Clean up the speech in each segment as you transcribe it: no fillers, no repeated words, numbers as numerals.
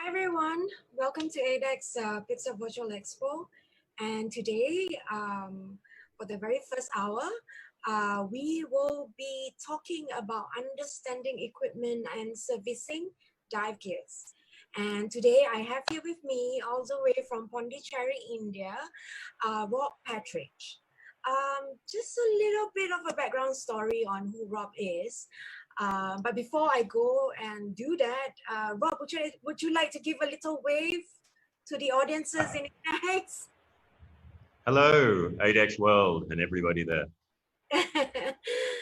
Hi everyone, welcome to ADEX Pizza Virtual Expo. And today, for the very first hour, we will be talking about understanding equipment and servicing dive gears. And today I have here with me, all the way from Pondicherry, India, Rob Patrick. Just a little bit of a background story on who Rob is. But before I go and do that, Rob, would you like to give a little wave to the audiences in ADEX? Hello, ADEX World and everybody there.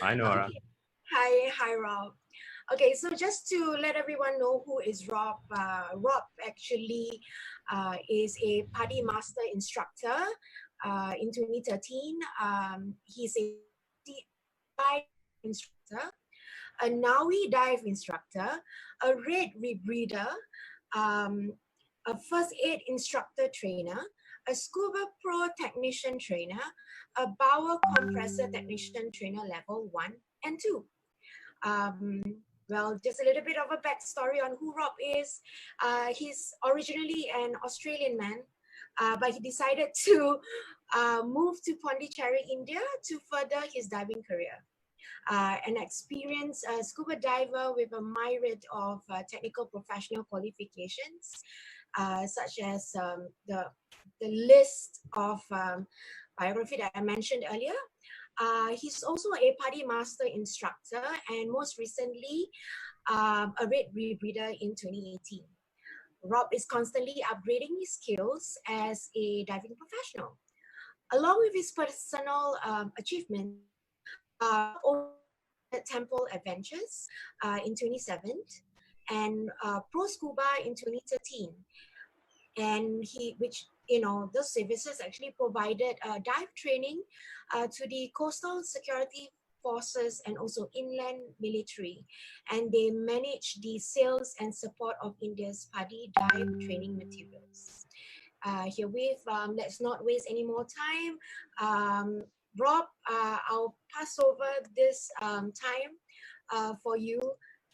Hi, Nora. Okay. Hi, Rob. Okay, so just to let everyone know who is Rob, Rob actually is a PADI Master Instructor in 2013. He's a dive instructor, a NAUI dive instructor, a red rebreather, a first aid instructor trainer, a scuba pro technician trainer, a bower compressor technician trainer level 1 and 2. Well, just a little bit of a backstory on who Rob is. He's originally an Australian man, but he decided to move to Pondicherry, India to further his diving career. An experienced scuba diver with a myriad of technical professional qualifications, such as the list of biography that I mentioned earlier. He's also a PADI Master Instructor and most recently a red rebreather in 2018. Rob is constantly upgrading his skills as a diving professional. Along with his personal achievements, Temple Adventures in 2007 and Pro Scuba in 2013. And those services actually provided dive training to the coastal security forces and also inland military. And they manage the sales and support of India's PADI dive training materials. Herewith, let's not waste any more time. Rob, I'll pass over this time for you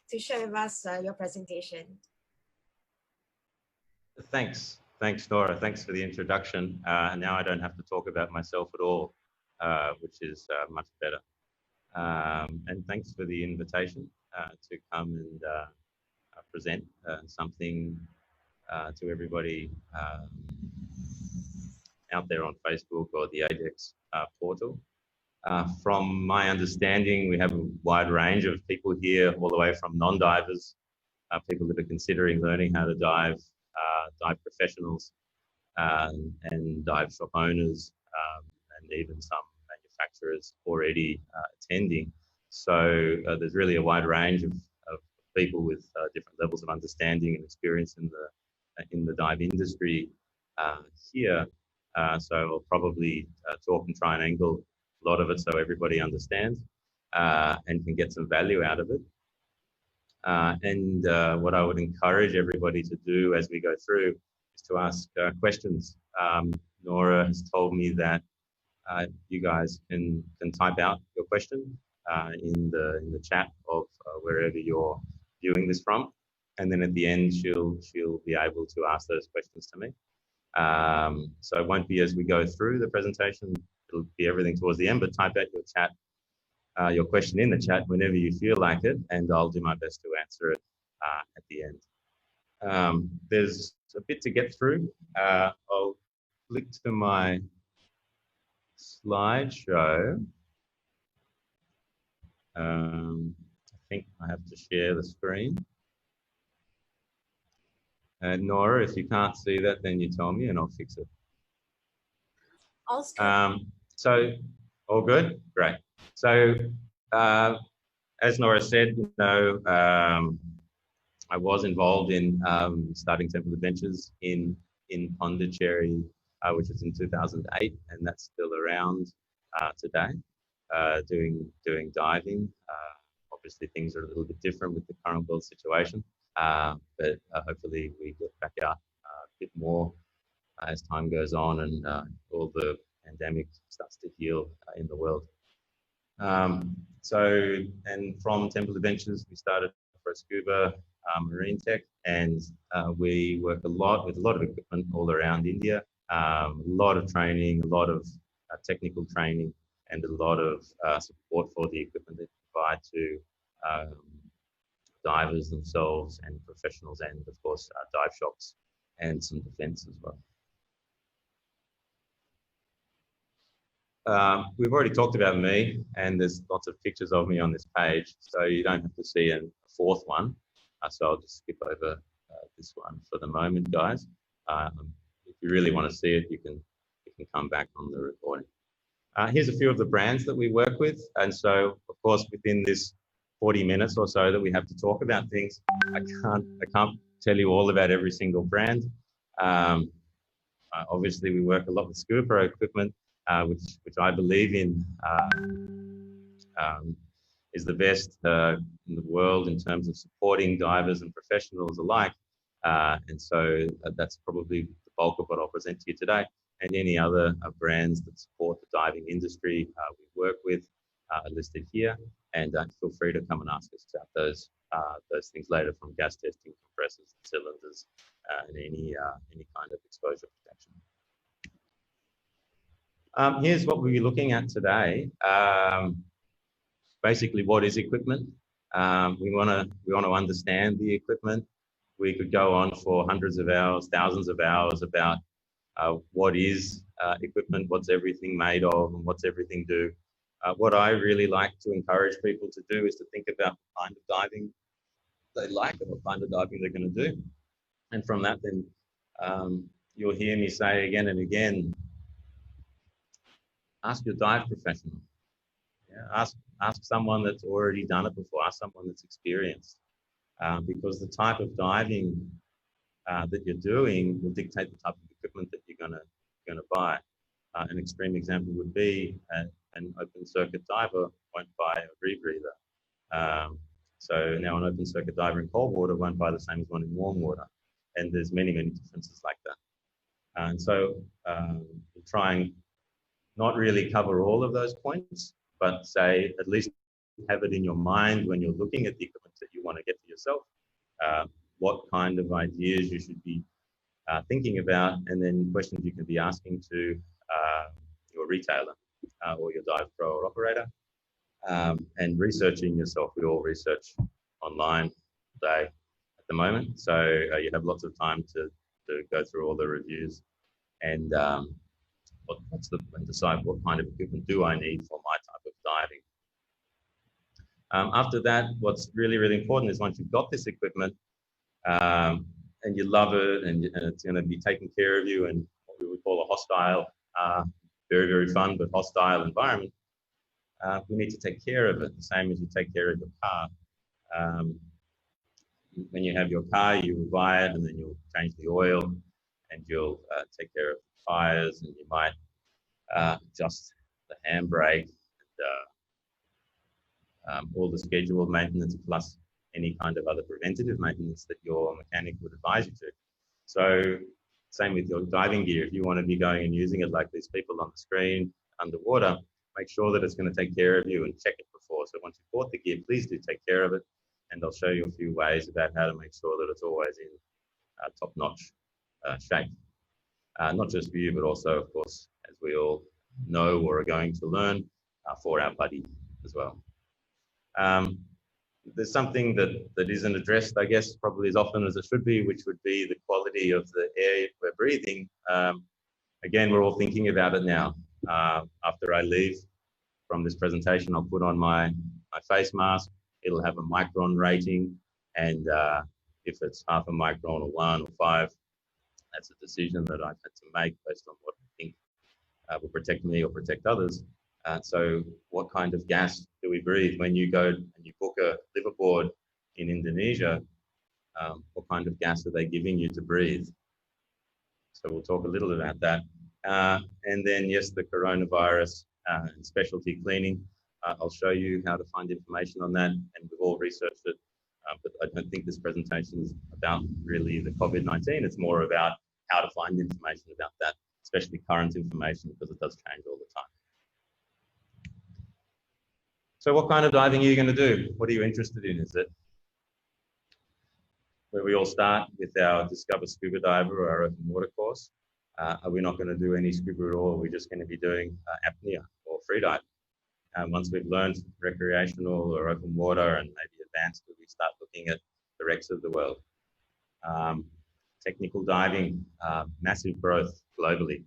to share with us your presentation. Thanks, Nora. Thanks for the introduction. Now I don't have to talk about myself at all, which is much better. And thanks for the invitation to come and present something to everybody out there on Facebook or the ADEX portal. From my understanding, we have a wide range of people here, all the way from non-divers, people that are considering learning how to dive, dive professionals, and dive shop owners, and even some manufacturers already attending. So there's really a wide range of people with different levels of understanding and experience in the dive industry here. So I'll probably talk and try and angle a lot of it so everybody understands and can get some value out of it. And what I would encourage everybody to do as we go through is to ask questions. Nora has told me that you guys can type out your question in the chat of wherever you're viewing this from, and then at the end she'll be able to ask those questions to me. So it won't be as we go through the presentation, it'll be everything towards the end, but type out your chat, your question in the chat whenever you feel like it, and I'll do my best to answer it at the end. There's a bit to get through. I'll flick to my slideshow. I think I have to share the screen. Nora, if you can't see that, then you tell me and I'll fix it. So, all good? Great. So, as Nora said, I was involved in starting Temple Adventures in Pondicherry, which was in 2008, and that's still around today, doing diving. Obviously, things are a little bit different with the current world situation, but hopefully we get back out a bit more as time goes on and all the pandemic starts to heal in the world. So, and from Temple Adventures, we started for scuba marine tech, and we work a lot with a lot of equipment all around India. A lot of training, a lot of technical training, and a lot of support for the equipment that we provide to um, divers themselves and professionals, and of course dive shops and some defence as well. We've already talked about me, and there's lots of pictures of me on this page, so you don't have to see a fourth one. So I'll just skip over this one for the moment, guys. If you really want to see it, you can come back on the recording. Here's a few of the brands that we work with, and so of course within this 40 minutes or so that we have to talk about things, I can't tell you all about every single brand. Obviously, we work a lot with Scuba Pro equipment, which I believe in is the best in the world in terms of supporting divers and professionals alike. And so that's probably the bulk of what I'll present to you today. And any other brands that support the diving industry we work with are listed here. And feel free to come and ask us about those things later, from gas testing, compressors, cylinders, and any kind of exposure protection. Here's what we'll be looking at today. Basically, what is equipment? We want to understand the equipment. We could go on for hundreds of hours, thousands of hours about what is equipment, what's everything made of, and what's everything do. What I really like to encourage people to do is to think about the kind of diving they like and what kind of diving they're going to do. And from that, then you'll hear me say again and again, ask your dive professional. Yeah, ask someone that's already done it before. Ask someone that's experienced, because the type of diving that you're doing will dictate the type of equipment that you're gonna buy. An extreme example would be an open circuit diver won't buy a rebreather. So now an open circuit diver in cold water won't buy the same as one in warm water, and there's many differences like that. And so we'll try and not really cover all of those points, but say at least have it in your mind when you're looking at the equipment that you want to get for yourself, what kind of ideas you should be thinking about, and then questions you can be asking to your retailer or your dive pro or operator, and researching yourself. We all research online today at the moment, so you have lots of time to go through all the reviews and and decide what kind of equipment do I need for my type of diving. After that, what's really important is once you've got this equipment and you love it and it's going to be taking care of you in what we would call a hostile, very fun but hostile environment, we need to take care of it the same as you take care of your car. When you have your car, you buy it and then you'll change the oil and you'll take care of the tires, and you might adjust the handbrake and all the scheduled maintenance, plus any kind of other preventative maintenance that your mechanic would advise you to. So same with your diving gear. If you want to be going and using it like these people on the screen underwater, make sure that it's going to take care of you and check it before. So once you've bought the gear, please do take care of it. And I'll show you a few ways about how to make sure that it's always in top-notch shape. Not just for you, but also, of course, as we all know or are going to learn, for our buddy as well. There's something that isn't addressed, I guess, probably as often as it should be, which would be the quality of the air we're breathing. Again, we're all thinking about it now. After I leave from this presentation, I'll put on my face mask. It'll have a micron rating, and if it's half a micron or 1 or 5, that's a decision that I've had to make based on what I think will protect me or protect others. So what kind of gas do we breathe? When you go and you book a liveaboard in Indonesia, what kind of gas are they giving you to breathe? So we'll talk a little about that. And then, yes, the coronavirus and specialty cleaning. I'll show you how to find information on that, and we've all researched it. But I don't think this presentation is about really the COVID-19. It's more about how to find information about that, especially current information, because it does change all the time. So what kind of diving are you going to do? What are you interested in? Is it where we all start with our Discover Scuba Diver or our open water course. Are we not going to do any scuba at all? We're just going to be doing apnea or freedive. Once we've learned recreational or open water and maybe advanced, we start looking at the wrecks of the world. Technical diving, massive growth globally,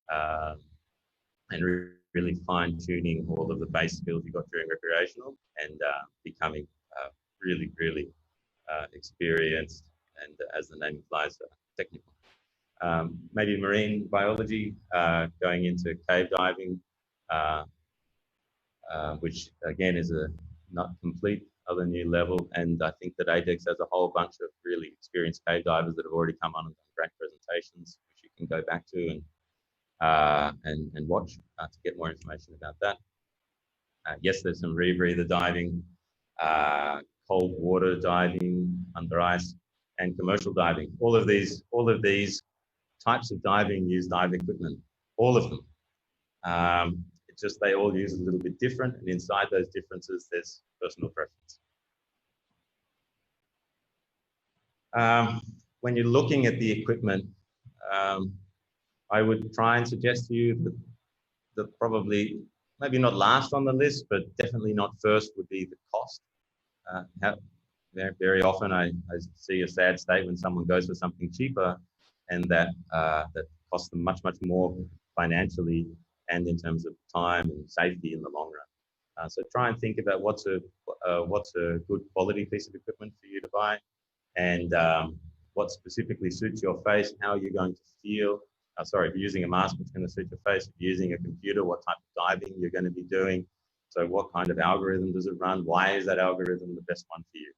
and really fine-tuning all of the base skills you got during recreational and becoming really experienced and, as the name implies, technical. Maybe marine biology, going into cave diving, which again is a not complete other new level. And I think that ADEX has a whole bunch of really experienced cave divers that have already come on and done great presentations, which you can go back to and watch to get more information about that. Yes, there's some rebreather diving, cold water diving under ice, and commercial diving. All of these types of diving use dive equipment, all of them. It's just they all use a little bit different, and inside those differences, there's personal preference. When you're looking at the equipment, I would try and suggest to you that probably, maybe not last on the list, but definitely not first, would be the cost. Very often I see a sad state when someone goes for something cheaper and that costs them much more financially and in terms of time and safety in the long run. So try and think about what's a good quality piece of equipment for you to buy, and what specifically suits your face, how you're going to feel. Sorry, if you're using a mask, what's going to suit your face. If you're using a computer, what type of diving you're going to be doing. So what kind of algorithm does it run? Why is that algorithm the best one for you?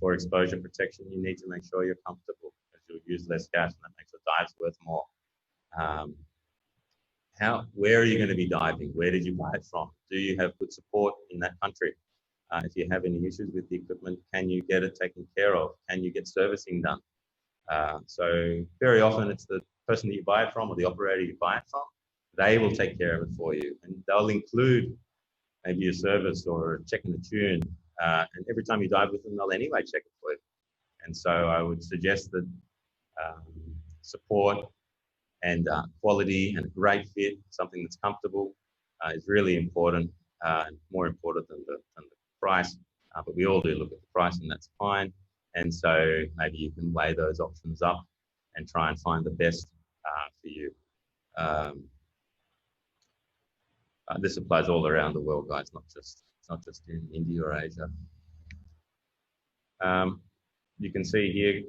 For exposure protection, you need to make sure you're comfortable, because you'll use less gas and that makes the dives worth more. Where are you going to be diving? Where did you buy it from? Do you have good support in that country? If you have any issues with the equipment, can you get it taken care of? Can you get servicing done? So very often it's the person that you buy it from or the operator you buy it from. They will take care of it for you, and they'll include maybe a service or checking the tune. And every time you dive with them, they'll anyway check it for you. And so I would suggest that support and quality and a great fit, something that's comfortable, is really important, and more important than the price. But we all do look at the price, and that's fine. And so maybe you can weigh those options up and try and find the best for you. This applies all around the world, guys, not just in India or Asia. You can see here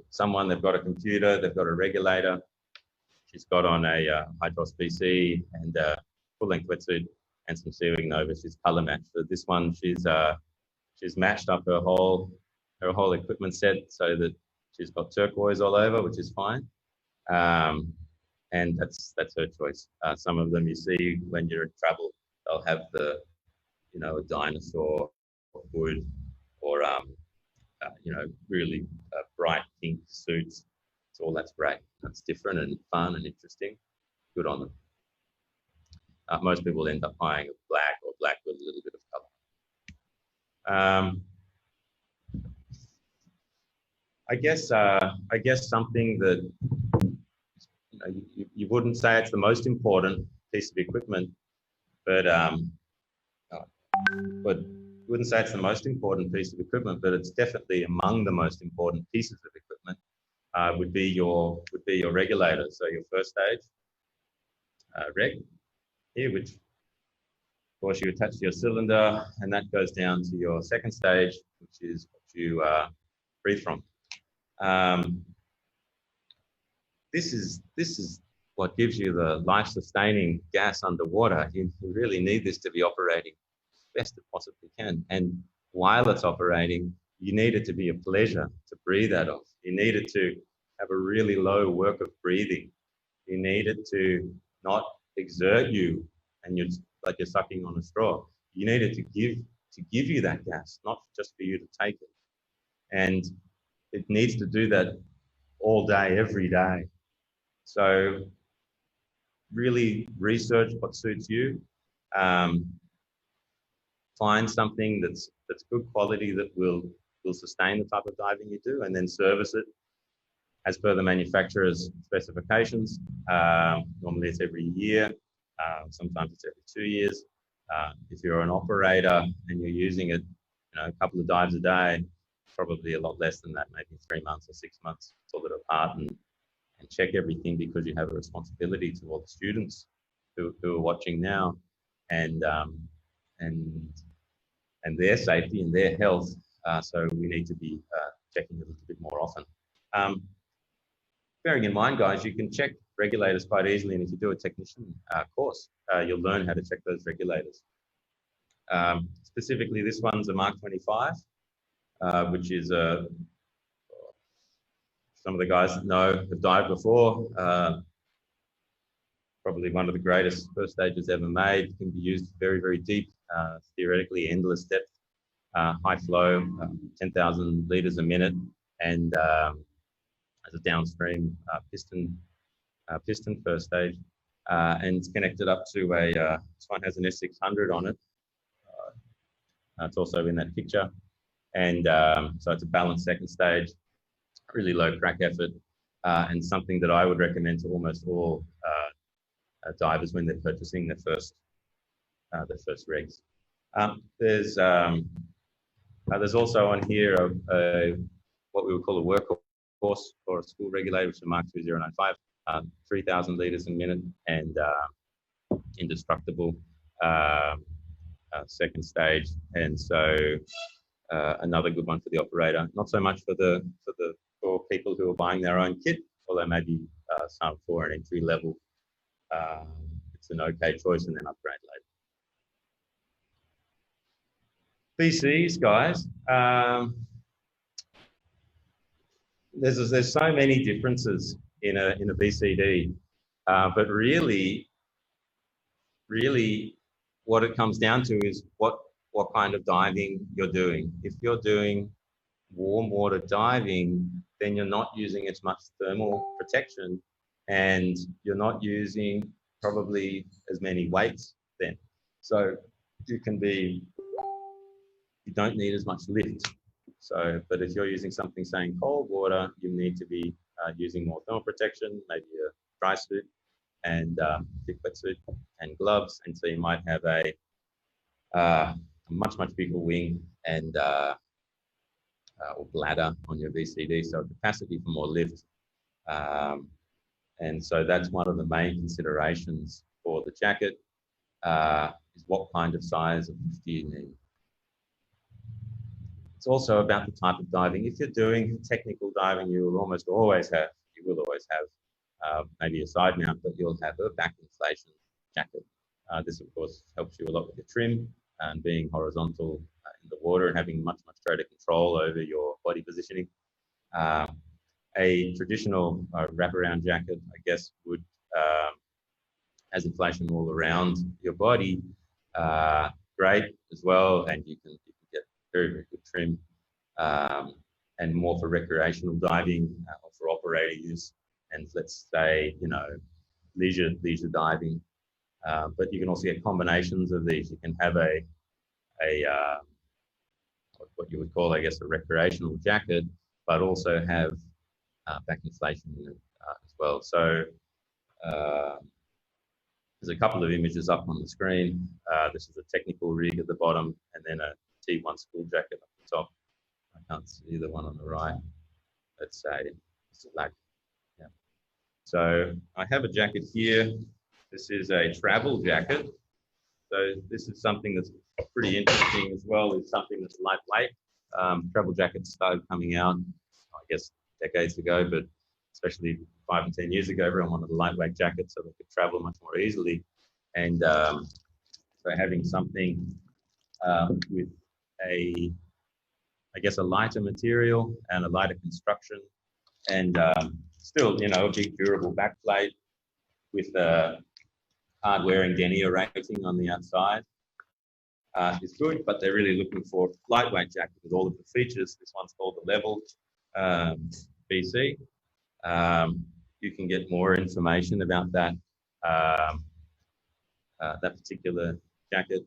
they've got a computer, they've got a regulator. She's got on a Hydros BC and a full-length wetsuit and some Seawing Nova. She's color matched. So this one, she's matched up her whole equipment set so that she's got turquoise all over, which is fine. And that's her choice. Some of them you see when you're in travel, they'll have a dinosaur hood or really bright pink suits. So all that's great. That's different and fun and interesting. Good on them. Most people end up buying a black or black with a little bit of color. I guess something that you wouldn't say it's the most important piece of equipment, but you wouldn't say it's the most important piece of equipment, but it's definitely among the most important pieces of equipment. Would be your regulator. So your first stage reg here, which of course you attach to your cylinder, and that goes down to your second stage, which is what you breathe from. This is what gives you the life-sustaining gas underwater. You really need this to be operating best it possibly can. And while it's operating, you need it to be a pleasure to breathe out of. You need it to have a really low work of breathing. You need it to not exert you and you're like you're sucking on a straw. You need it to give you that gas, not just for you to take it. And it needs to do that all day, every day. So really research what suits you. Find something that's good quality that will will sustain the type of diving you do, and then service it as per the manufacturer's specifications. Normally it's every year, sometimes it's every 2 years. If you're an operator and you're using it, a couple of dives a day, probably a lot less than that, maybe 3 months or 6 months, pull it apart and check everything, because you have a responsibility to all the students who are watching now, and their safety and their health. So we need to be checking a little bit more often. Bearing in mind, guys, you can check regulators quite easily, and if you do a technician course, you'll learn how to check those regulators. Specifically, this one's a Mark 25, which is some of the guys that know have dived before. Probably one of the greatest first stages ever made. Can be used very, very deep, theoretically endless depth, high flow, 10,000 liters a minute, and as a downstream piston first stage, and it's connected up to a. This one has an S600 on it. It's also in that picture, and so it's a balanced second stage, really low crack effort, and something that I would recommend to almost all divers when they're purchasing their first rigs. There's also on here what we would call a workhorse or a school regulator, which is a Mark 2095, 3,000 liters a minute, and indestructible second stage. And so another good one for the operator. Not so much for people who are buying their own kit, although maybe some for an entry level. It's an okay choice, and then upgrade later. BCs, guys. There's so many differences in a BCD, but really what it comes down to is what kind of diving you're doing. If you're doing warm water diving, then you're not using as much thermal protection, and you're not using probably as many weights then. So you don't need as much lift. So, but if you're using something, say, in cold water, you need to be using more thermal protection, maybe a dry suit and thick wetsuit and gloves. And so you might have a much bigger wing and or bladder on your VCD, so capacity for more lift. And so that's one of the main considerations for the jacket, is what kind of size of lift do you need. It's also about the type of diving. If you're doing technical diving, you will always have maybe a side mount, but you'll have a back inflation jacket. This, of course, helps you a lot with your trim and being horizontal in the water and having much greater control over your body positioning. A traditional wraparound jacket, I guess, would has inflation all around your body. Great as well, and you can get very good trim, and more for recreational diving or for operator use, and let's say leisure diving. But you can also get combinations of these. You can have a what you would call, I guess, a recreational jacket, but also have back inflation in it as well. So there's a couple of images up on the screen. This is a technical rig at the bottom, and then a T1 school jacket up the top. I can't see the one on the right. Let's say it's black. Yeah. So I have a jacket here. This is a travel jacket. So this is something that's pretty interesting as well. It's something that's lightweight. Travel jackets started coming out, I guess, decades ago, but especially 5 and 10 years ago, everyone wanted a lightweight jacket so they could travel much more easily. And so having something with a lighter material and a lighter construction, and still, a big durable backplate with a hard-wearing denier rating on the outside is good, but they're really looking for lightweight jacket with all of the features. This one's called the Level BC. You can get more information about that that particular jacket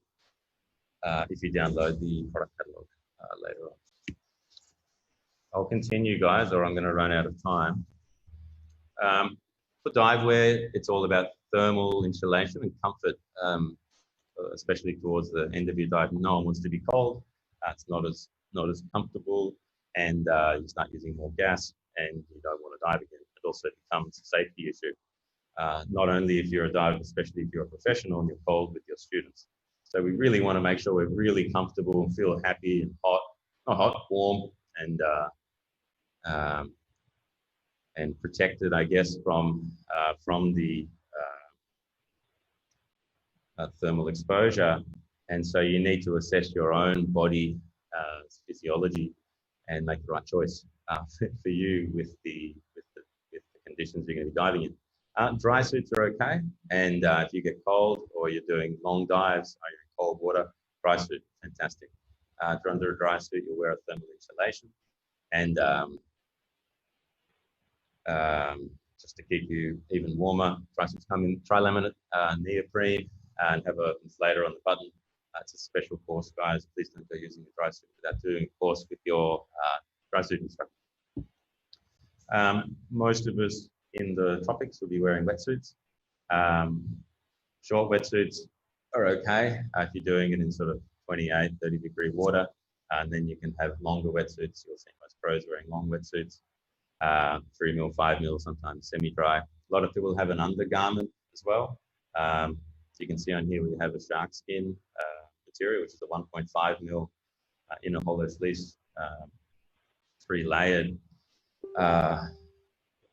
if you download the product catalog later on. I'll continue, guys, or I'm going to run out of time. For dive wear, it's all about thermal insulation and comfort, especially towards the end of your dive. No one wants to be cold. It's not as comfortable, and you start using more gas, and you don't want to dive again. It also becomes a safety issue, not only if you're a diver, especially if you're a professional and you're cold with your students. So we really want to make sure we're really comfortable and feel happy and hot, not hot, warm, um, and protected, I guess, from the thermal exposure. And so you need to assess your own body physiology and make the right choice for you with the conditions you're going to be diving in. Dry suits are okay, and if you get cold or you're doing long dives or you're in cold water, dry suit, fantastic. If you're under a dry suit, you'll wear a thermal insulation, and just to keep you even warmer, dry suits come in tri-laminate neoprene and have an insulator on the button. It's a special course, guys. Please don't go using a dry suit without doing a course with your dry suit instructor. Most of us in the tropics will be wearing wetsuits. Short wetsuits are okay if you're doing it in sort of 28, 30-degree water. And then you can have longer wetsuits. You'll see most pros wearing long wetsuits, 3 mil, 5 mil, sometimes semi-dry. A lot of people have an undergarment as well. You can see on here we have a shark skin material, which is a 1.5 mil inner hollow fleece, 3-layered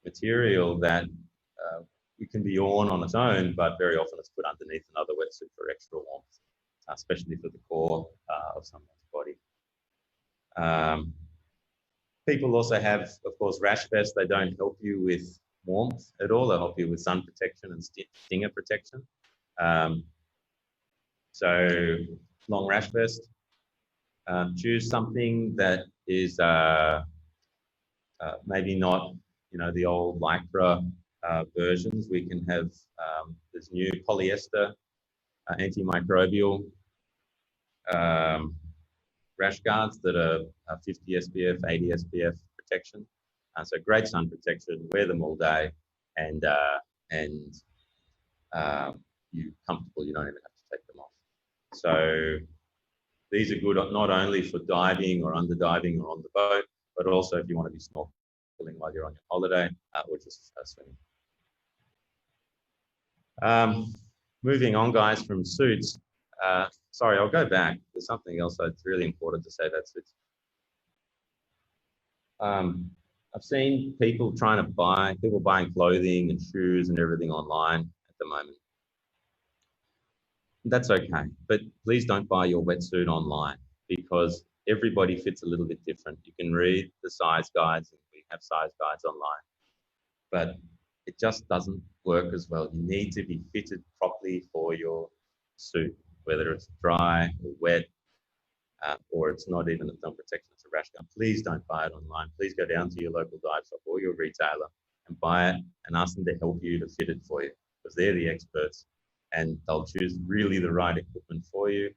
material that it can be worn on its own, but very often it's put underneath another wetsuit for extra warmth, especially for the core of someone's body. People also have, of course, rash vests. They don't help you with warmth at all. They help you with sun protection and stinger protection. So long rash vest. Choose something that is maybe not, the old Lycra versions. We can have this new polyester antimicrobial rash guards that are 50 SPF, 80 SPF protection. So great sun protection. Wear them all day, and you're comfortable. You don't even have to take them off. So these are good not only for diving or under diving or on the boat, but also if you want to be snorkeling while you're on your holiday or just swimming. Moving on, guys, from suits. Sorry, I'll go back. There's something else that's really important to say about suits. I've seen people buying clothing and shoes and everything online at the moment. That's okay, but please don't buy your wetsuit online because everybody fits a little bit different. You can read the size guides, and we have size guides online, but it just doesn't work as well. You need to be fitted properly for your suit, whether it's dry or wet, or it's not even a thermal protection, it's a rash guard. Please don't buy it online. Please go down to your local dive shop or your retailer and buy it and ask them to help you to fit it for you, because they're the experts and they'll choose really the right equipment for you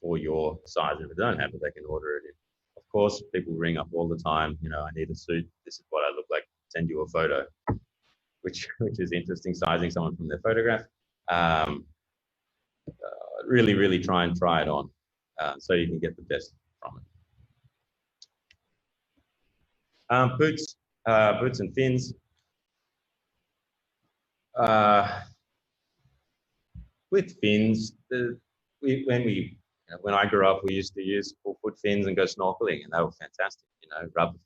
for your size. If they don't have it, they can order it in. Of course, people ring up all the time, I need a suit, this is what I look like, send you a photo, which is interesting, sizing someone from their photograph. Really try it on so you can get the best from it. Boots and fins. With fins, when I grew up, we used to use full-foot fins and go snorkeling, and they were fantastic.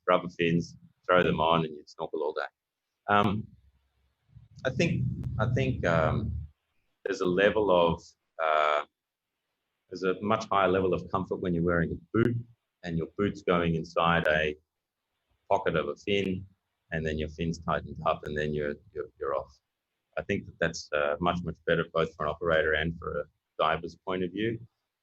Rubber fins, throw them on, and you'd snorkel all day. I think there's a much higher level of comfort when you're wearing a boot, and your boot's going inside a pocket of a fin, and then your fin's tightened up, and then you're off. I think that's much better both for an operator and for a diver's point of view.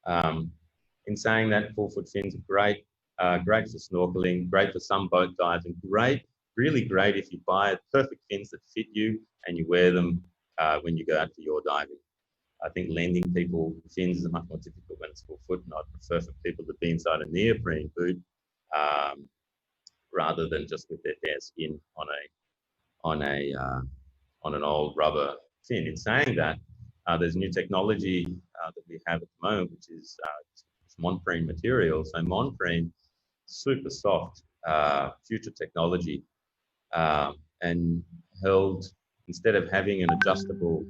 In saying that, full-foot fins are great for snorkeling, great for some boat dives, and really great if you buy perfect fins that fit you and you wear them when you go out for your diving. I think lending people fins is much more difficult when it's full-foot, and I'd prefer for people to be inside a neoprene boot rather than just with their bare skin on an old rubber fin. In saying that, there's new technology that we have at the moment, which is monprene material. So monprene, super soft, future technology, and held, instead of having an adjustable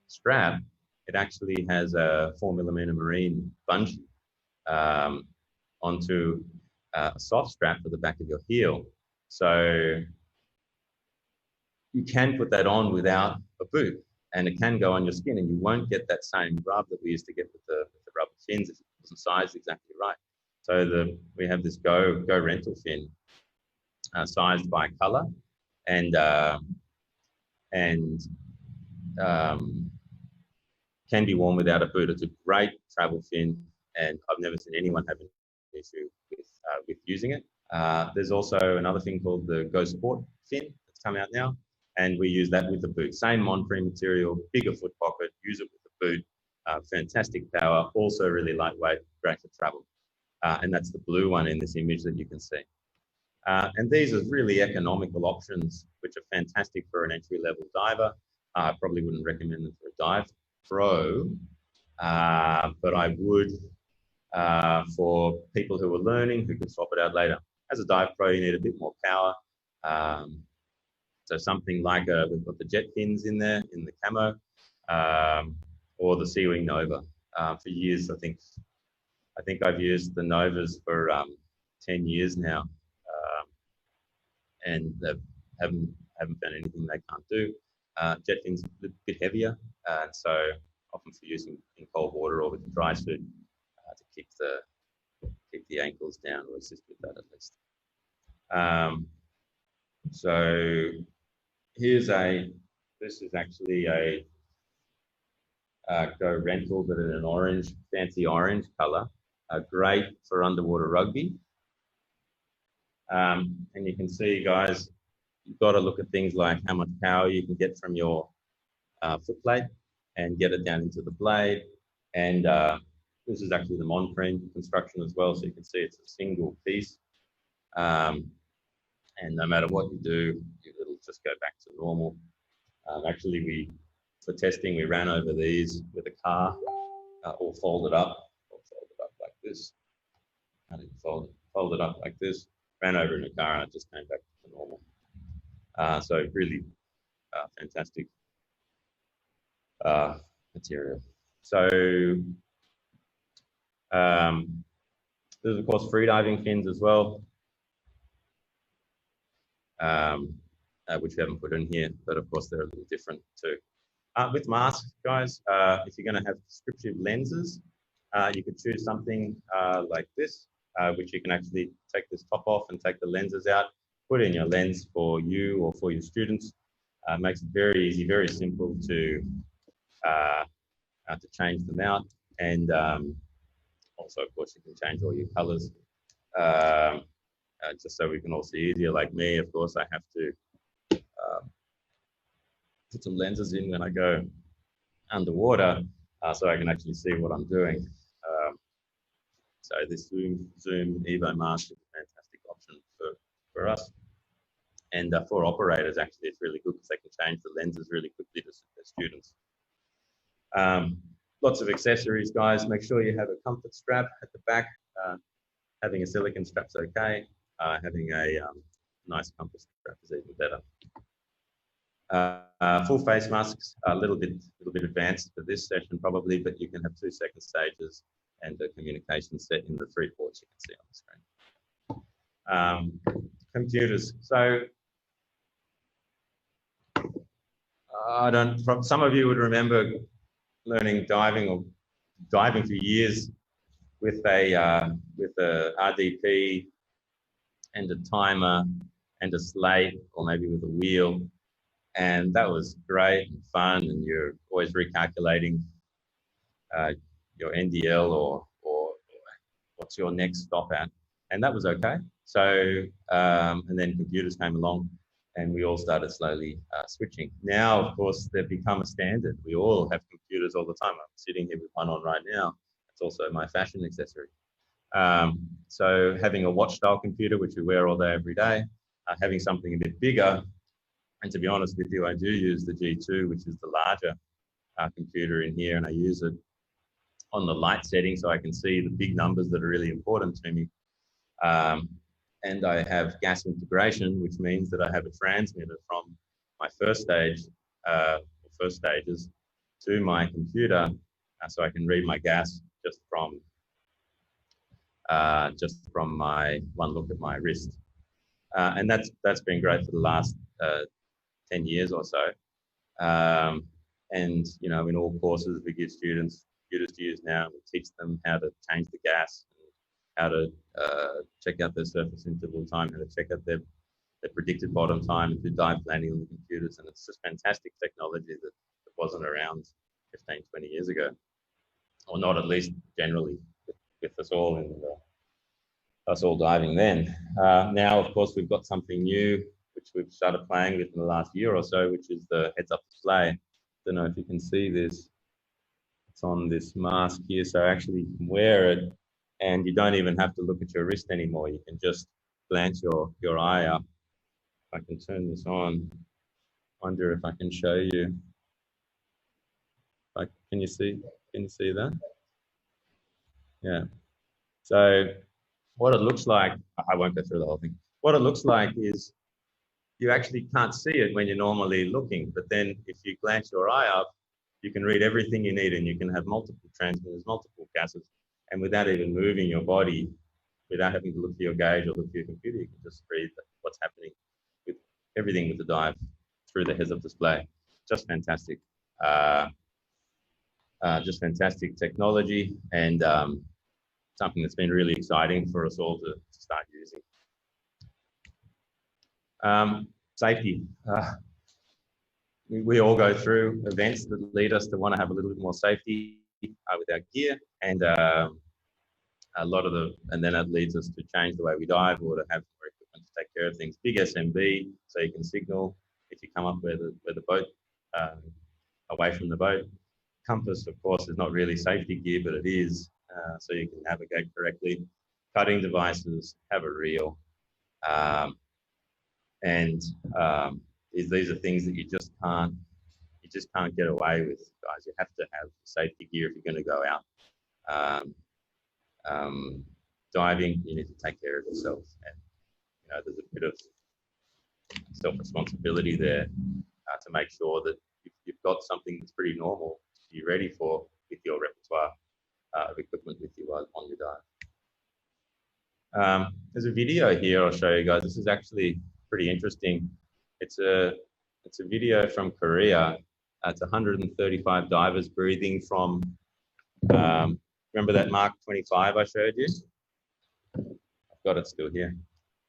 strap, it actually has a 4mm marine bungee onto a soft strap for the back of your heel. So you can put that on without a boot, and it can go on your skin, and you won't get that same rub that we used to get with the rubber fins if it wasn't sized exactly right. So we have this Go rental fin sized by color, and can be worn without a boot. It's a great travel fin, and I've never seen anyone have an issue with using it. There's also another thing called the Go Sport fin that's come out now, and we use that with the boot. Same monprene material, bigger foot pocket, use it with the boot. Fantastic power, also really lightweight, great for travel. And that's the blue one in this image that you can see. And these are really economical options, which are fantastic for an entry-level diver. I probably wouldn't recommend them for a dive pro, but I would for people who are learning, who can swap it out later. As a dive pro, you need a bit more power. So something like we've got the jet fins in there in the camo, or the Seawing Nova. For years, I think I've used the Novas for 10 years now, and haven't found anything they can't do. Jet fins a bit heavier, and so often for using in cold water or with a dry suit to keep the ankles down, or assist with that at least. So this is actually a Go rental, but in an orange, fancy orange color. Great for underwater rugby. And you can see, guys, you've got to look at things like how much power you can get from your foot plate and get it down into the blade. And this is actually the monprene construction as well, so you can see it's a single piece. And no matter what you do, it'll just go back to normal. Actually, for testing, we ran over these with a car, all folded up like this. And it folded up like this, ran over in a car, and it just came back to normal. So really fantastic material. So there's of course freediving fins as well, which we haven't put in here, but of course they're a little different too. With masks, guys, if you're going to have prescriptive lenses, you could choose something like this, which you can actually take this top off and take the lenses out, put in your lens for you or for your students. Makes it very easy, very simple to change them out. And also, of course, you can change all your colors. Just so we can all see easier. Like me, of course, I have to put some lenses in when I go underwater, so I can actually see what I'm doing. So this Zoom Evo mask is a fantastic option for us. And for operators, actually, it's really good because they can change the lenses really quickly to suit their students. Lots of accessories, guys. Make sure you have a comfort strap at the back. Having a silicone strap's okay. Having a nice comfort strap is even better. Full face masks, a little bit advanced for this session probably, but you can have 2 second stages and a communication set in the 3 ports you can see on the screen. Computers. So some of you would remember learning diving or diving for years with a RDP and a timer and a slate, or maybe with a wheel. And that was great and fun, and you're always recalculating your NDL or what's your next stop at, and that was okay. So and then computers came along, and we all started slowly switching. Now, of course, they've become a standard. We all have computers all the time. I'm sitting here with one on right now. It's also my fashion accessory. So having a watch style computer, which we wear all day, every day, having something a bit bigger, and to be honest with you, I do use the G2, which is the larger computer in here, and I use it on the light setting so I can see the big numbers that are really important to me. And I have gas integration, which means that I have a transmitter from my first stages to my computer, so I can read my gas just from my one look at my wrist. And that's been great for the last 10 years or so. And you know, in all courses we give students computers to use now. We teach them how to change the gas, how to check out their surface interval time, how to check out their predicted bottom time, and do dive planning on the computers. And it's just fantastic technology that wasn't around 15, 20 years ago, or not at least generally with us all in us all diving then. Now, of course, we've got something new which we've started playing with in the last year or so, which is the heads-up display. Don't know if you can see this. It's on this mask here, so actually you can wear it, and you don't even have to look at your wrist anymore. You can just glance your eye up. I can turn this on. Wonder if I can show you. Like, can you see that? Yeah. So what it looks like, I won't go through the whole thing. What it looks like is you actually can't see it when you're normally looking, but then if you glance your eye up, you can read everything you need, and you can have multiple transmitters, multiple gases, and without even moving your body, without having to look for your gauge or look for your computer, you can just read what's happening with everything with the dive through the heads-up display. Just fantastic. Just fantastic technology, and something that's been really exciting for us all to start using. Safety. We all go through events that lead us to want to have a little bit more safety with our gear, and a lot of and then it leads us to change the way we dive, or to have more equipment to take care of things. Big SMB, so you can signal if you come up where the boat, away from the boat. Compass, of course, is not really safety gear, but it is, so you can navigate correctly. Cutting devices, have a reel, and these are things that you just can't get away with, guys. You have to have safety gear if you're going to go out. Diving, you need to take care of yourself, and you know, there's a bit of self-responsibility there to make sure that you've got something that's pretty normal to be ready for with your repertoire of equipment with you on your dive. There's a video here I'll show you guys. This is actually pretty interesting. It's a video from Korea. It's 135 divers breathing from, remember that Mark 25 I showed you? I've got it still here.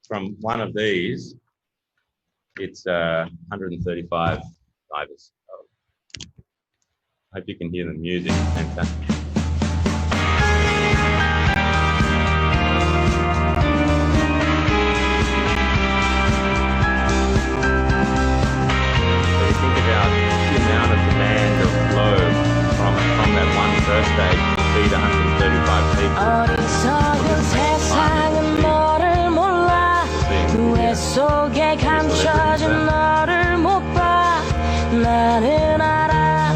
From one of these, it's 135 divers. I hope you can hear the music. Fantastic. From that one first stage to feed 135 people. 어리석은 세상은 너를 몰라. 후회 속에 감춰진 너를 못 봐. 나는 알아.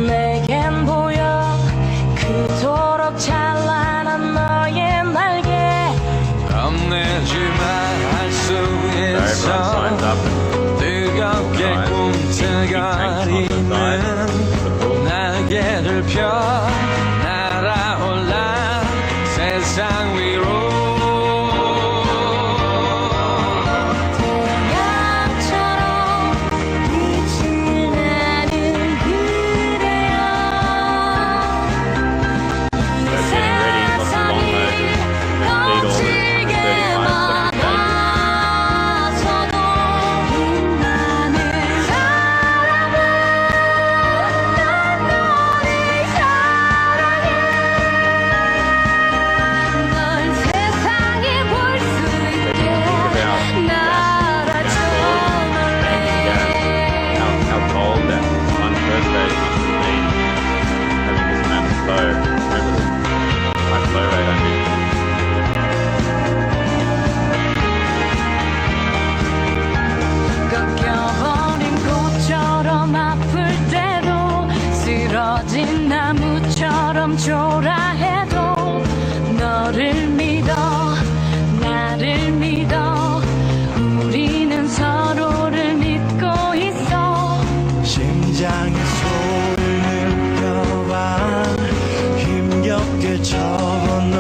내겐 보여. 그토록 찬란한 너의 날개. 겁내지마 할 수 있어. 뜨겁게 꿈틀거리는 날개를 펴 날아올라 세상 위로. 바람처럼 초라해도 너를 믿어 나를 믿어 우리는 서로를 믿고 있어 심장의 소리를 느껴봐 힘겹게 접어놓았던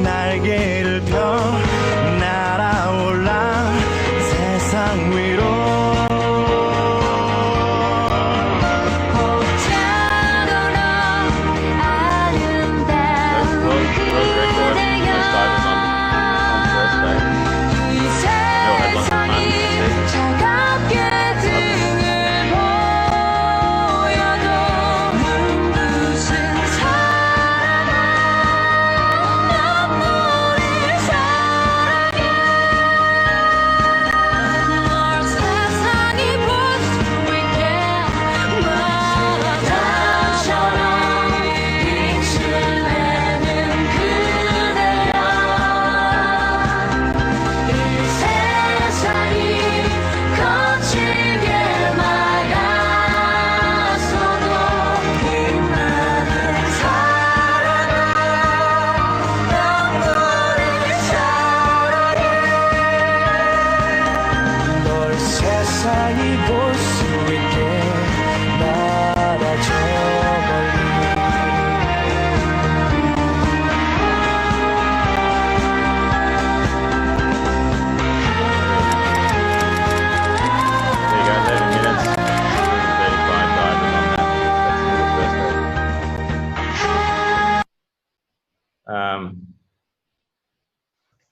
날개를 펴 날아올라 세상 위로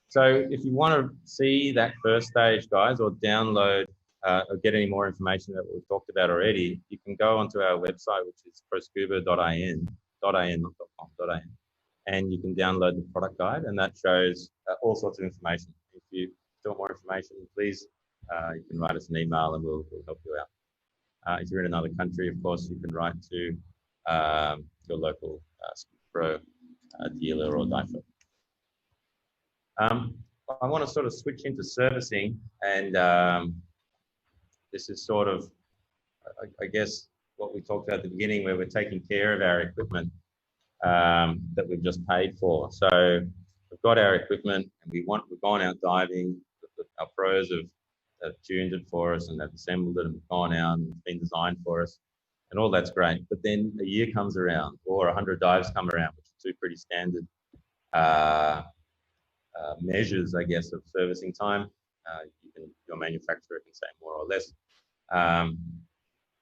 So if you want to see that first stage, guys, or download or get any more information that we've talked about already, you can go onto our website, which is proscuba.in, not .com, .in, and you can download the product guide, and that shows all sorts of information. If you want more information, please, you can write us an email and we'll help you out. If you're in another country, of course, you can write to your local Pro dealer or dive shop. I want to sort of switch into servicing, and this is sort of, I guess, what we talked about at the beginning, where we're taking care of our equipment that we've just paid for. So we've got our equipment, and we've gone out diving. Our pros have tuned it for us, and they've assembled it, and we've gone out, and it's been designed for us, and all that's great. But then a year comes around, or 100 dives come around, which are two pretty standard measures, I guess, of servicing time. Your manufacturer can say more or less,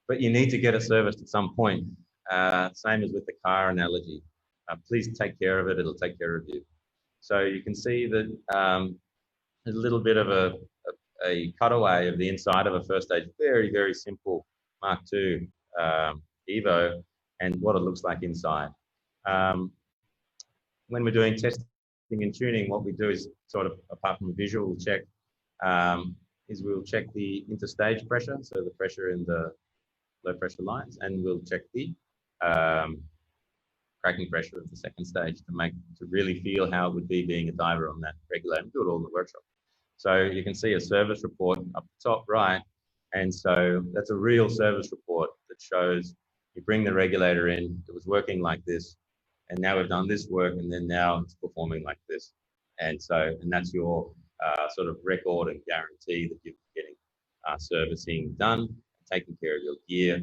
but you need to get it serviced at some point. Same as with the car analogy. Please take care of it; it'll take care of you. So you can see that there's a little bit of a cutaway of the inside of a first stage, very, very simple Mark II Evo, and what it looks like inside. When we're doing testing and tuning, what we do is sort of, apart from a visual check, is we'll check the interstage pressure, so the pressure in the low pressure lines, and we'll check the cracking pressure of the second stage to really feel how it would be being a diver on that regulator. We do it all in the workshop. So you can see a service report up the top right, and so that's a real service report that shows you bring the regulator in, it was working like this, and now we've done this work, and then now it's performing like this. And that's your sort of record and guarantee that you're getting servicing done, taking care of your gear.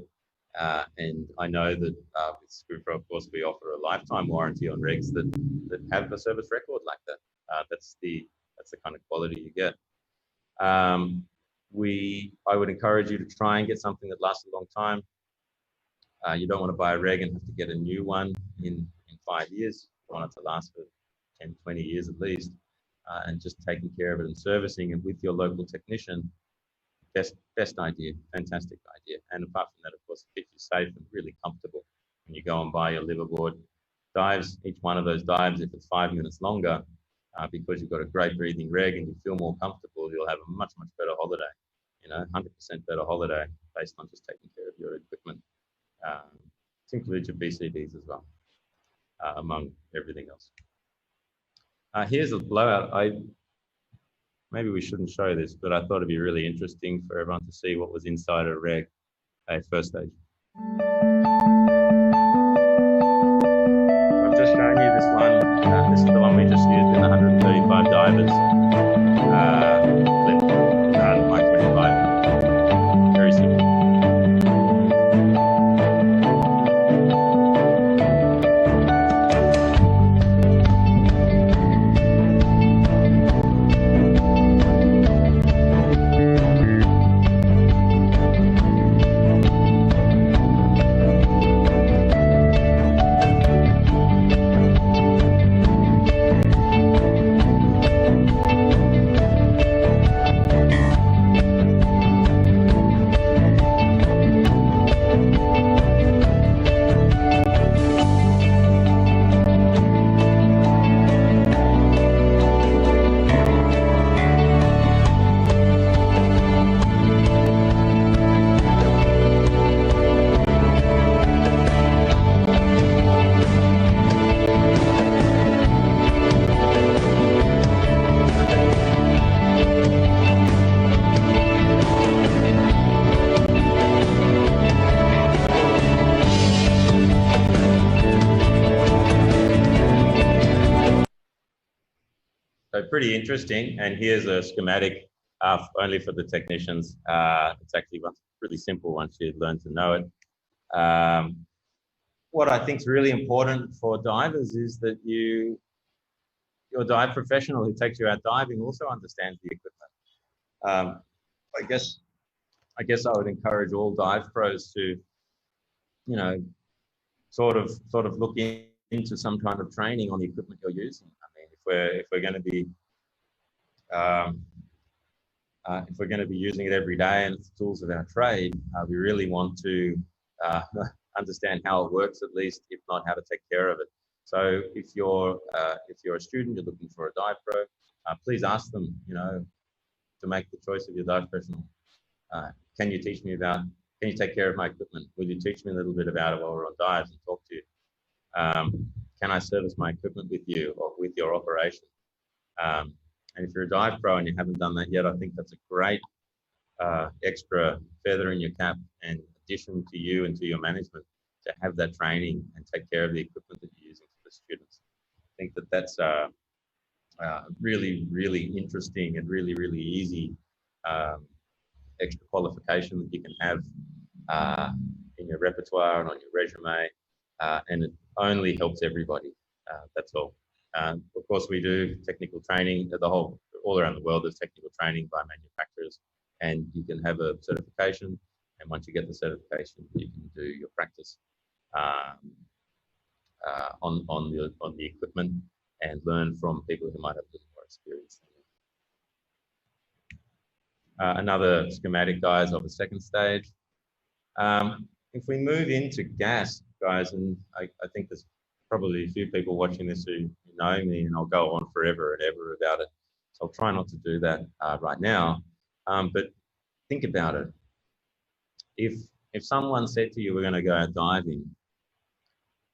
And I know that with Screwpro, of course, we offer a lifetime warranty on rigs that have a service record like that. That's the kind of quality you get. I would encourage you to try and get something that lasts a long time. You don't want to buy a rig and have to get a new one in 5 years. You want it to last for 10, 20 years at least, and just taking care of it and servicing it with your local technician. Best idea, fantastic idea. And apart from that, of course, it keeps you safe and really comfortable when you go and buy your liverboard dives. Each one of those dives, if it's 5 minutes longer, because you've got a great breathing rig and you feel more comfortable, you'll have a much, much better holiday. 100% better holiday based on just taking care of your equipment. It includes your BCDs as well, among everything else. Here's a blowout. Maybe we shouldn't show this, but I thought it'd be really interesting for everyone to see what was inside a reg at first stage. So pretty interesting. And here's a schematic only for the technicians. It's actually really simple once you learn to know it. What I think is really important for divers is that your dive professional who takes you out diving also understands the equipment. I guess I would encourage all dive pros to, you know, sort of look into some kind of training on the equipment you're using. I mean, if we're going to be using it every day and it's the tools of our trade, we really want to understand how it works, at least, if not how to take care of it. So if you're a student, you're looking for a dive pro, please ask them, you know, to make the choice of your dive professional. Can you teach me about? Can you take care of my equipment? Will you teach me a little bit about it while we're on dives and talk to you? Can I service my equipment with you or with your operation? And if you're a dive pro and you haven't done that yet, I think that's a great extra feather in your cap and addition to you and to your management to have that training and take care of the equipment that you're using for the students. I think that that's really, really interesting and really, really easy extra qualification that you can have in your repertoire and on your resume, and it only helps everybody. That's all. Of course, we do technical training. All around the world, there's technical training by manufacturers, and you can have a certification. And once you get the certification, you can do your practice on the equipment and learn from people who might have a little more experience than you. Another schematic, guys, of the second stage. If we move into gas, guys, and I think there's probably a few people watching this who know me, and I'll go on forever and ever about it. So I'll try not to do that right now. But think about it. If someone said to you, we're going to go out diving,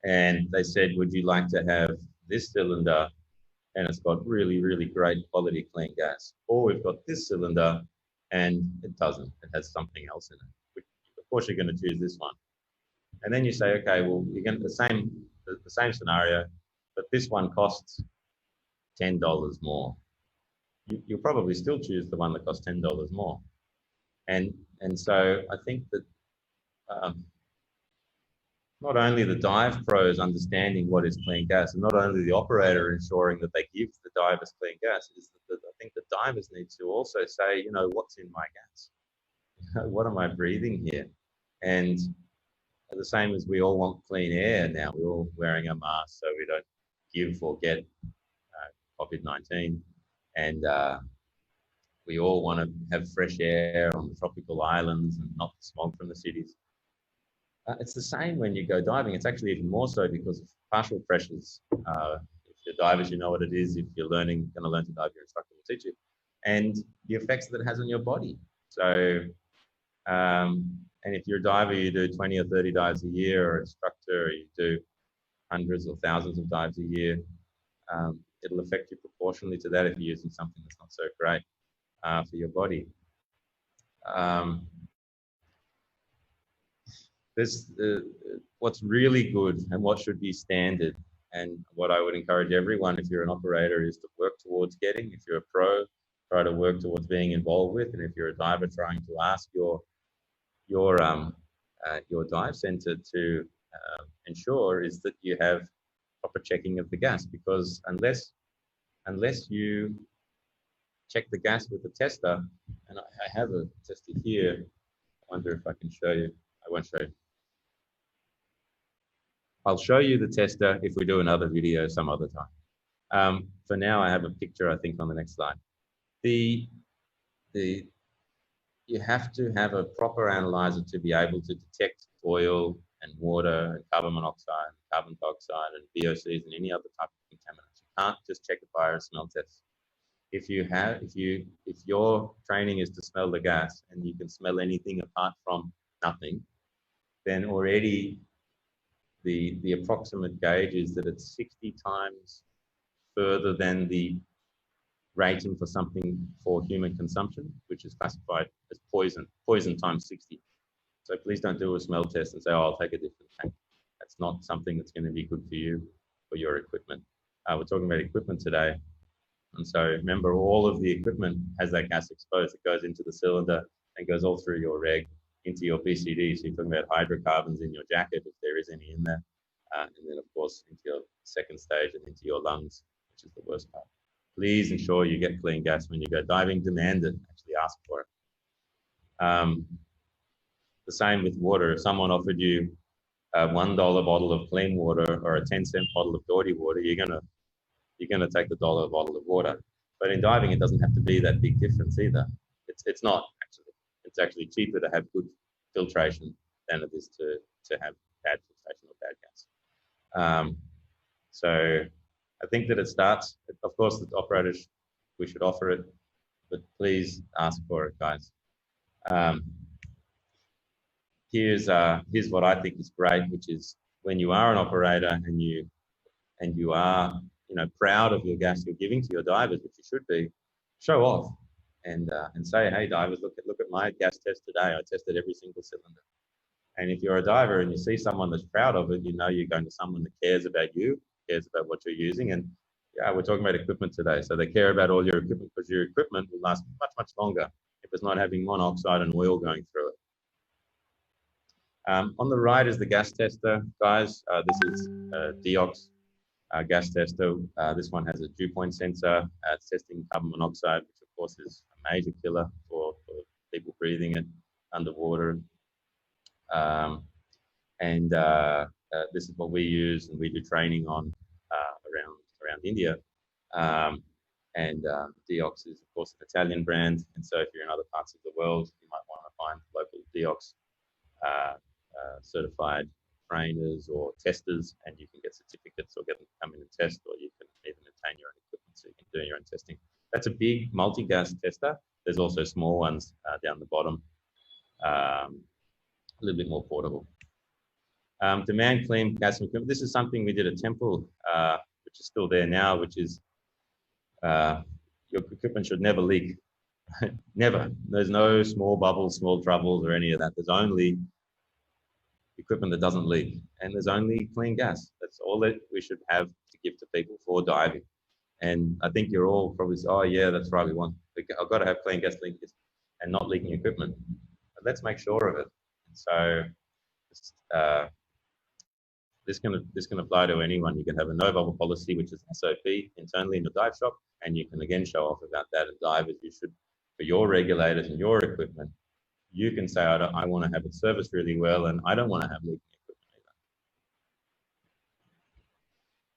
and they said, would you like to have this cylinder and it's got really, really great quality clean gas, or we've got this cylinder and it doesn't, it has something else in it. Of course, you're going to choose this one. And then you say, okay, well, you're going to the same scenario, but this one costs $10 more. You'll probably still choose the one that costs $10 more. And so I think that not only the dive pros understanding what is clean gas, and not only the operator ensuring that they give the divers clean gas, is that I think the divers need to also say, you know, what's in my gas? What am I breathing here? And the same as we all want clean air now, we're all wearing a mask so we don't give or get COVID-19. And we all want to have fresh air on the tropical islands and not the smog from the cities. It's the same when you go diving. It's actually even more so because of partial pressures. If you're divers, you know what it is. If you're going to learn to dive, your instructor will teach you. And the effects that it has on your body. So, and if you're a diver, you do 20 or 30 dives a year, or instructor, you do hundreds or thousands of dives a year. It'll affect you proportionally to that if you're using something that's not so great for your body. What's really good and what should be standard, and what I would encourage everyone, if you're an operator, is to work towards getting. If you're a pro, try to work towards being involved with, and if you're a diver, trying to ask your dive center to ensure is that you have proper checking of the gas, because unless you check the gas with the tester, and I have a tester here. I wonder if I can show you. I won't show you. I'll show you the tester if we do another video some other time. For now, I have a picture, I think, on the next slide. You have to have a proper analyzer to be able to detect oil and water and carbon monoxide, and carbon dioxide and VOCs and any other type of contaminants. You can't just check it by a smell test. If your training is to smell the gas and you can smell anything apart from nothing, then already the approximate gauge is that it's 60 times further than the rating for something for human consumption, which is classified as poison times 60. So please don't do a smell test and say, oh, I'll take a different tank. That's not something that's going to be good for you, for your equipment. We're talking about equipment today. And so remember, all of the equipment has that gas exposed. It goes into the cylinder and goes all through your reg into your BCD. So you're talking about hydrocarbons in your jacket, if there is any in there. And then, of course, into your second stage and into your lungs, which is the worst part. Please ensure you get clean gas when you go diving. Demand it. Actually ask for it. The same with water. If someone offered you a $1 bottle of clean water or a 10-cent bottle of dirty water, you're gonna take the dollar bottle of water. But in diving, it doesn't have to be that big difference either. It's not actually. It's actually cheaper to have good filtration than it is to have bad filtration or bad gas. So I think that it starts. Of course, the operators, we should offer it, but please ask for it, guys. Here's what I think is great, which is when you are an operator and you are proud of your gas you're giving to your divers, which you should be, show off and say, hey divers, look at my gas test today. I tested every single cylinder. And if you're a diver and you see someone that's proud of it, you know you're going to someone that cares about you, cares about what you're using. And yeah, we're talking about equipment today, so they care about all your equipment because your equipment will last much longer if it's not having monoxide and oil going through it. On the right is the gas tester, guys. This is DEOX gas tester. This one has a dew point sensor. It's testing carbon monoxide, which of course is a major killer for people breathing it underwater. This is what we use, and we do training on around India. DEOX is of course an Italian brand, and so if you're in other parts of the world, you might want to find local DEOX certified trainers or testers, and you can get certificates or get them to come in and test, or you can even obtain your own equipment so you can do your own testing. That's a big multi-gas tester. There's also small ones down the bottom, a little bit more portable. Demand clean gas equipment. This is something we did at Temple, which is still there now, which is your equipment should never leak. Never. There's no small bubbles, small troubles, or any of that. There's only equipment that doesn't leak, and there's only clean gas. That's all that we should have to give to people for diving. And I think you're all probably say, oh yeah, that's right, I've got to have clean gas and not leaking equipment. But let's make sure of it. And so this can apply to anyone. You can have a no bubble policy, which is SOP internally in your dive shop, and you can again show off about that. And divers, you should, for your regulators and your equipment, you can say, I want to have it serviced really well, and I don't want to have leaking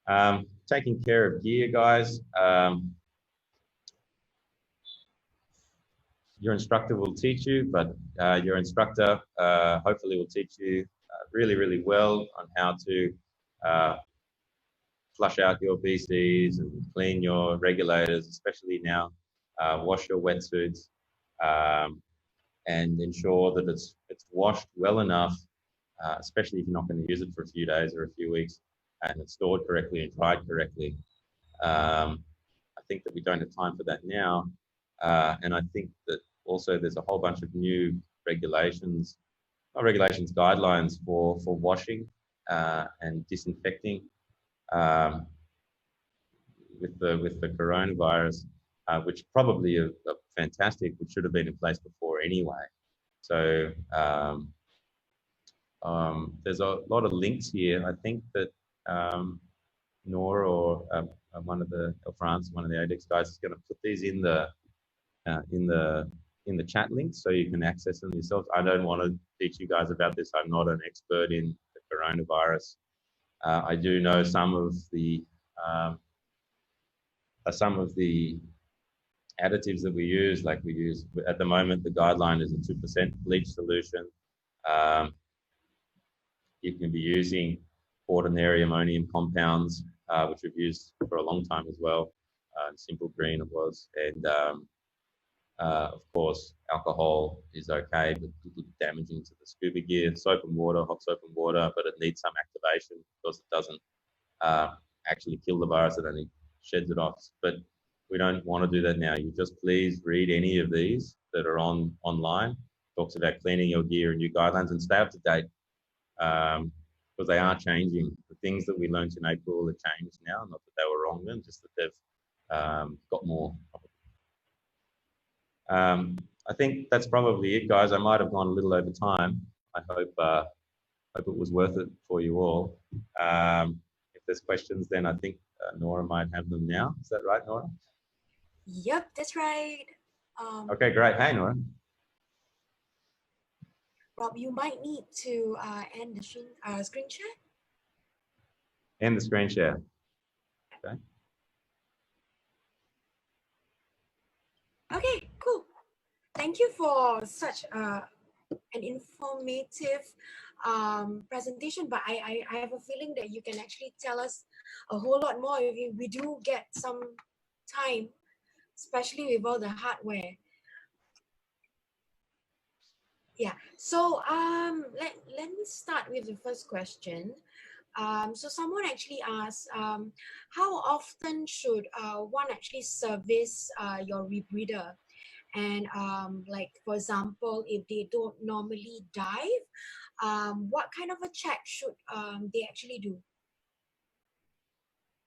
equipment either. Taking care of gear, guys. Your instructor will teach you, but your instructor hopefully will teach you really well on how to flush out your BCs and clean your regulators, especially now. Wash your wetsuits. And ensure that it's washed well enough, especially if you're not going to use it for a few days or a few weeks, and it's stored correctly and dried correctly. I think that we don't have time for that now. And I think that also there's a whole bunch of new guidelines for washing and disinfecting with the coronavirus. Which probably are fantastic, which should have been in place before anyway. So there's a lot of links here. I think that Nora or one of the ADEX guys is going to put these in the chat links so you can access them yourself. I don't want to teach you guys about this. I'm not an expert in the coronavirus. I do know some of the additives that we use, like we use at the moment, the guideline is a 2% bleach solution. You can be using ordinary ammonium compounds, which we've used for a long time as well. Simple Green it was, and of course alcohol is okay, but a little damaging to the scuba gear. Soap and water, hot soap and water, but it needs some activation because it doesn't actually kill the virus, it only sheds it off. But we don't want to do that now. You just please read any of these that are online. Talks about cleaning your gear and new guidelines, and stay up to date because they are changing. The things that we learned in April have changed now. Not that they were wrong then, just that they've got more. I think that's probably it, guys. I might have gone a little over time. I hope it was worth it for you all. If there's questions, then I think Nora might have them now. Is that right, Nora? Yep, that's right. Okay, great. Hey, Nora. Rob, you might need to end the screen share. End the screen share. Okay. Okay, cool. Thank you for such an informative presentation, but I have a feeling that you can actually tell us a whole lot more if we do get some time, especially with all the hardware. Yeah, so let me start with the first question. So someone actually asked, how often should one actually service your rebreather? And like, for example, if they don't normally dive, what kind of a check should they actually do?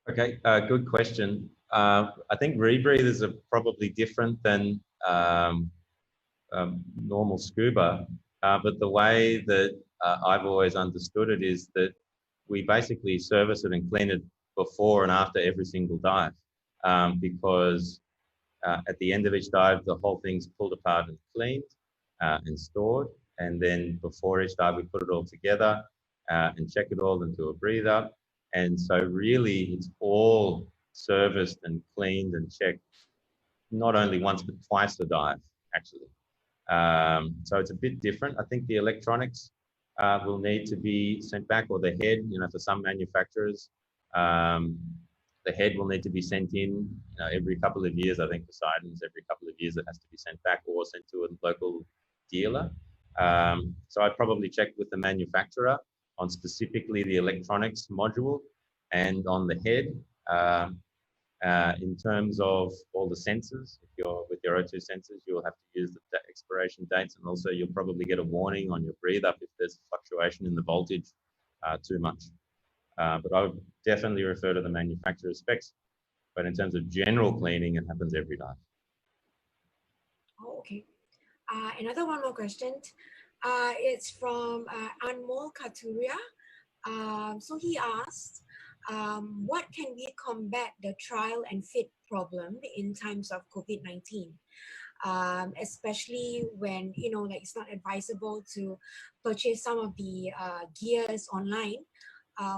Okay, good question. I think rebreathers are probably different than normal scuba, but the way that I've always understood it is that we basically service it and clean it before and after every single dive, because at the end of each dive, the whole thing's pulled apart and cleaned and stored, and then before each dive, we put it all together and check it all into a breather. And so really, it's all serviced and cleaned and checked, not only once, but twice a dive, actually. So it's a bit different. I think the electronics will need to be sent back, or the head, for some manufacturers, the head will need to be sent in every couple of years. I think Poseidon's every couple of years it has to be sent back or sent to a local dealer. So I'd probably check with the manufacturer on specifically the electronics module and on the head. In terms of all the sensors, if you're with your O2 sensors, you'll have to use the expiration dates, and also you'll probably get a warning on your breathe up if there's fluctuation in the voltage too much. But I would definitely refer to the manufacturer's specs. But in terms of general cleaning, it happens every dive. Oh, okay. Another one more question. It's from Anmol Katuria. So he asked, what can we combat the trial and fit problem in times of COVID-19? Especially when, like it's not advisable to purchase some of the gears online.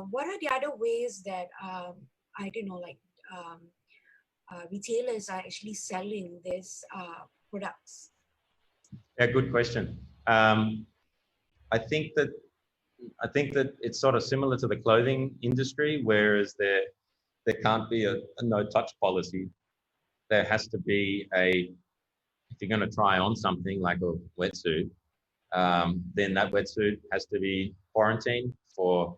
What are the other ways that, I don't know, like retailers are actually selling these products? Yeah, good question. I think that it's sort of similar to the clothing industry, whereas there can't be a no-touch policy. There has to be if you're going to try on something like a wetsuit, then that wetsuit has to be quarantined for,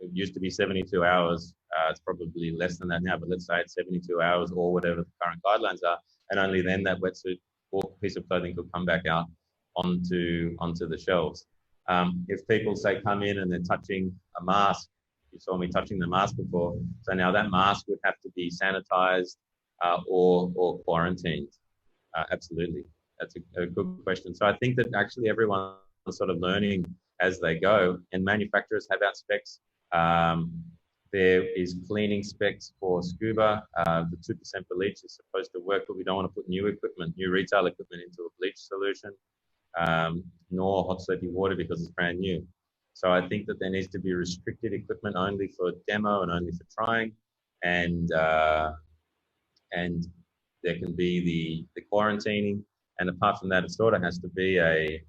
it used to be 72 hours. It's probably less than that now, but let's say it's 72 hours or whatever the current guidelines are. And only then that wetsuit or piece of clothing could come back out onto the shelves. If people say come in and they're touching a mask, you saw me touching the mask before, so now that mask would have to be sanitized or quarantined. Absolutely, that's a good question. So I think that actually everyone's sort of learning as they go, and manufacturers have out specs. There is cleaning specs for scuba. The 2% bleach is supposed to work, but we don't want to put new retail equipment into a bleach solution, nor hot soapy water because it's brand new. So I think that there needs to be restricted equipment only for demo and only for trying, and there can be the quarantining. And apart from that, it sort of has to be a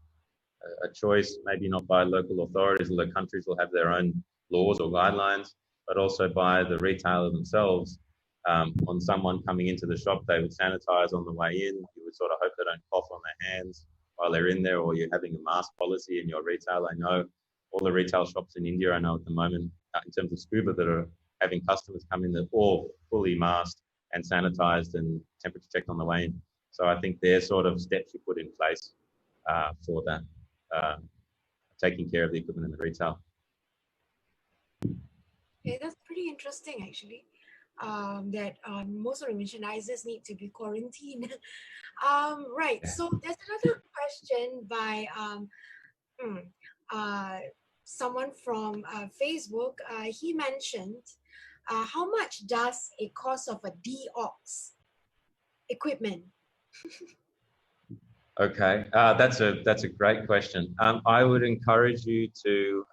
choice, maybe not by local authorities, although countries will have their own laws or guidelines, but also by the retailer themselves. On someone coming into the shop, they would sanitize on the way in. You would sort of hope they don't cough on their hands while they're in there, or you're having a mask policy in your retail. I know all the retail shops in India, I know at the moment, in terms of scuba, that are having customers come in, they're all fully masked and sanitized and temperature checked on the way in. So I think there's sort of steps you put in place for that, taking care of the equipment in the retail. Okay, that's pretty interesting actually. that most of the missionizers need to be quarantined. Right. So there's another question by hmm, uh, someone from Facebook. He mentioned, how much does a cost of a DOX equipment? Okay, that's a great question. I would encourage you to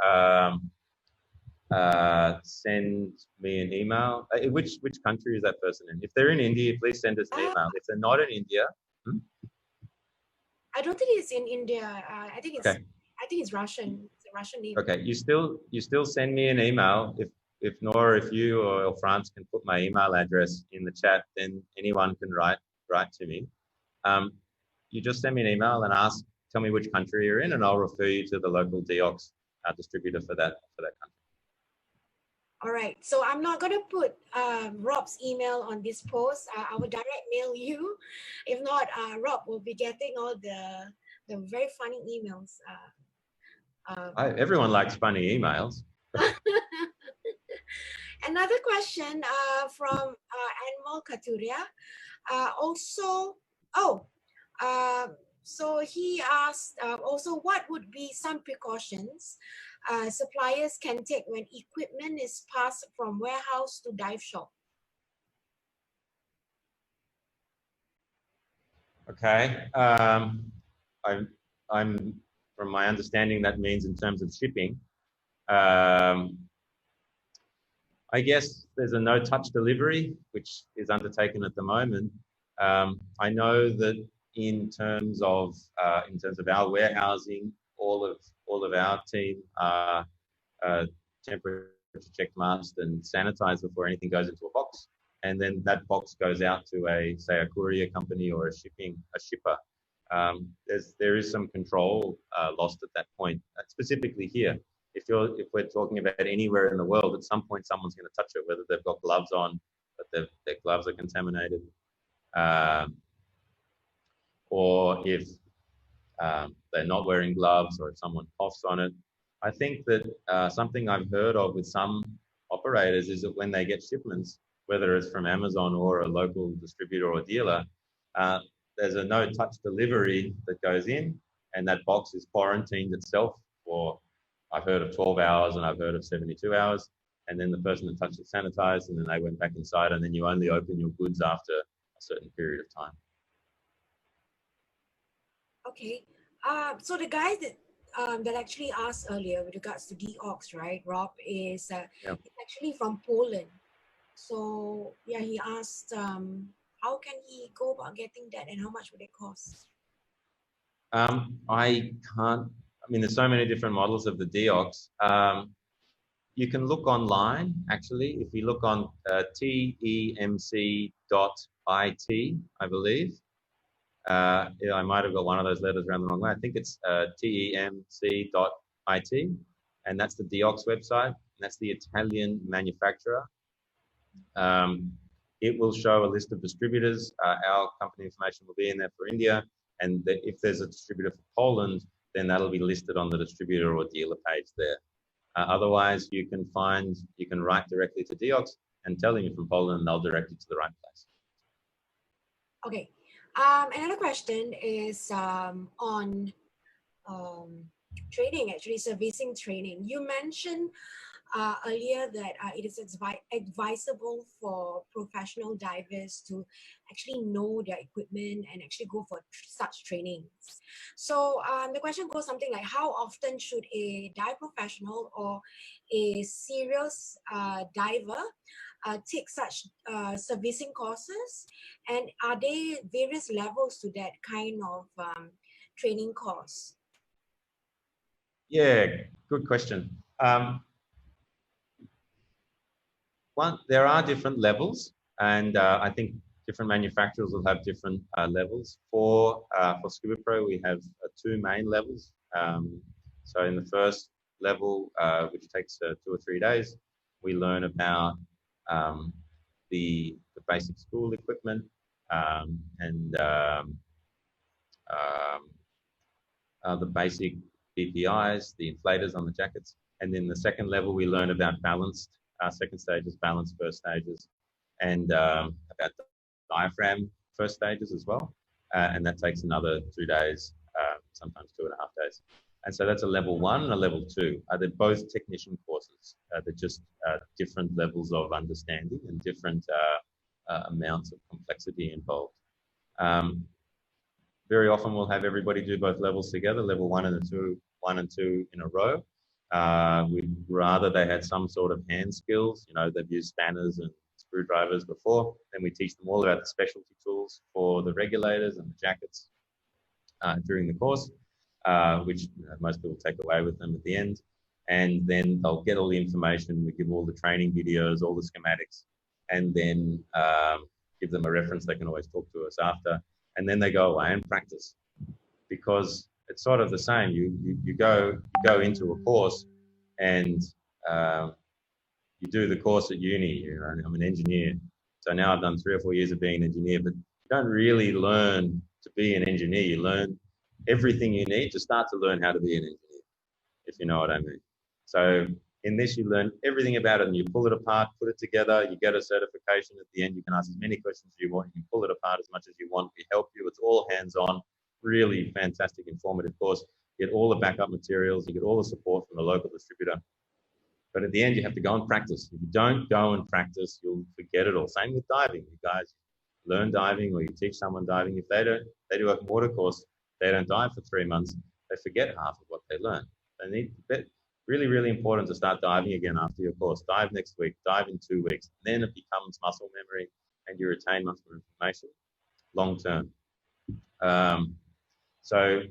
send me an email. Which country is that person in? If they're in India, please send us an email. If they're not in India, I don't think it's in India. okay, I think it's Russian. It's a Russian name. okay. You still send me an email. If Nora, if you or France can put my email address in the chat, then anyone can write to me. You just send me an email and tell me which country you're in, and I'll refer you to the local DOX distributor for that country. All right, so I'm not going to put Rob's email on this post. I will direct mail you. If not, Rob will be getting all the very funny emails. Everyone likes funny emails. Another question from Anmol Katuria. So he asked also, what would be some precautions suppliers can take when equipment is passed from warehouse to dive shop? Okay. I'm from my understanding that means in terms of shipping. I guess there's a no-touch delivery which is undertaken at the moment. I know that in terms of our warehousing, all of our team are temperature checked, masked, and sanitized before anything goes into a box, and then that box goes out to say a courier company or a shipper. There is some control lost at that point, specifically here. If we're talking about anywhere in the world, at some point someone's going to touch it, whether they've got gloves on, but their gloves are contaminated, or if they're not wearing gloves, or if someone coughs on it. I think that something I've heard of with some operators is that when they get shipments, whether it's from Amazon or a local distributor or dealer, there's a no-touch delivery that goes in, and that box is quarantined itself for, I've heard of 12 hours and I've heard of 72 hours, and then the person that touched it sanitized, and then they went back inside, and then you only open your goods after a certain period of time. Okay. So the guy that actually asked earlier with regards to DOX, right, Rob, is actually from Poland. So yeah, he asked how can he go about getting that, and how much would it cost? I can't. I mean, there's so many different models of the DOX. You can look online, actually. If you look on temc.it, I believe. Yeah, I might have got one of those letters around the wrong way. I think it's temc.it, and that's the DOX website. That's the Italian manufacturer. It will show a list of distributors. Our company information will be in there for India, and if there's a distributor for Poland, then that'll be listed on the distributor or dealer page there. Otherwise, you can write directly to DOX and tell them you're from Poland, and they'll direct you to the right place. Okay. Another question is on training, actually servicing training. You mentioned earlier that it is advisable for professional divers to actually know their equipment and actually go for such trainings. So the question goes something like, how often should a dive professional or a serious diver take such servicing courses, and are there various levels to that kind of training course? Yeah, good question. There are different levels, and I think different manufacturers will have different levels. For Scuba Pro, we have two main levels. So in the first level, which takes 2 or 3 days, we learn about the basic school equipment and the basic BPIs, the inflators on the jackets. And then the second level, we learn about balanced, second stages, balanced first stages. and about diaphragm first stages as well. And that takes another 2 days, sometimes 2.5 days. And so that's a level 1 and a level 2. They're both technician courses. They're just different levels of understanding and different amounts of complexity involved. Very often we'll have everybody do both levels together, level 1 and 2 in a row. We'd rather they had some sort of hand skills. You know, they've used spanners and screwdrivers before. Then we teach them all about the specialty tools for the regulators and the jackets during the course, which most people take away with them at the end. And then they'll get all the information. We give all the training videos, all the schematics, and then give them a reference. They can always talk to us after. And then they go away and practice, because it's sort of the same. You go into a course and you do the course at uni. You know, I'm an engineer, so now I've done 3 or 4 years of being an engineer, but you don't really learn to be an engineer. You learn everything you need to start to learn how to be an engineer, if you know what I mean. So in this, you learn everything about it and you pull it apart, put it together, you get a certification at the end. You can ask as many questions as you want. You can pull it apart as much as you want. We help you. It's all hands-on, really fantastic, informative course. You get all the backup materials. You get all the support from the local distributor. But at the end, you have to go and practice. If you don't go and practice, you'll forget it all. Same with diving. You guys learn diving, or you teach someone diving. If they do a water course, they don't dive for 3 months, they forget half of what they learn. They need really, really important to start diving again after your course. Dive next week, dive in 2 weeks. Then it becomes muscle memory and you retain much more information long term. So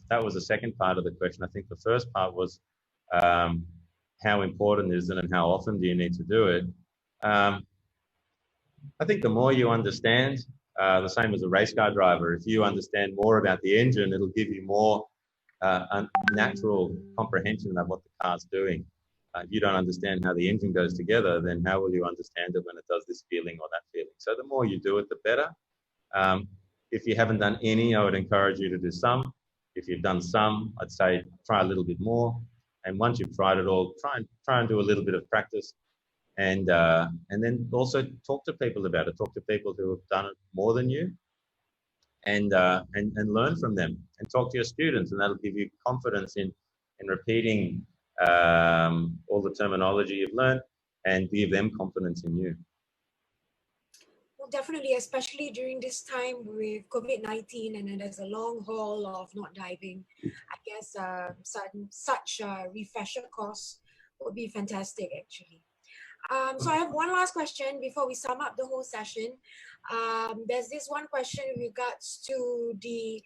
that was the second part of the question. I think the first part was how important is it and how often do you need to do it? I think the more you understand, the same as a race car driver, if you understand more about the engine, it'll give you more natural comprehension of what the car's doing. If you don't understand how the engine goes together, then how will you understand it when it does this feeling or that feeling? So the more you do it, the better. If you haven't done any, I would encourage you to do some. If you've done some, I'd say try a little bit more. And once you've tried it all, try and do a little bit of practice. And then also talk to people about it. Talk to people who have done it more than you, and learn from them. And talk to your students, and that'll give you confidence in repeating all the terminology you've learned, and give them confidence in you. Well, definitely, especially during this time with COVID-19, and then there's a long haul of not diving. I guess such a refresher course would be fantastic, actually. So I have one last question before we sum up the whole session. There's this one question in regards to the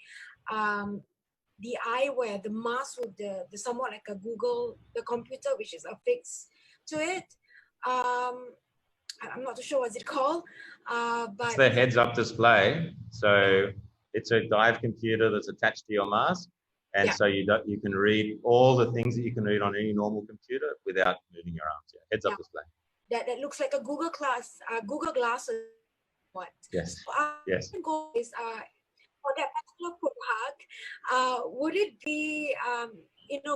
eyewear, the mask with the somewhat like a Google, the computer, which is affixed to it. I'm not too sure what's it called, but it's the heads-up display. So it's a dive computer that's attached to your mask, and so you can read all the things that you can read on any normal computer without moving your arms. Yeah, heads-up display. That looks like a Google Glasses. What? Yes. So, yes. Is, for that particular product, would it be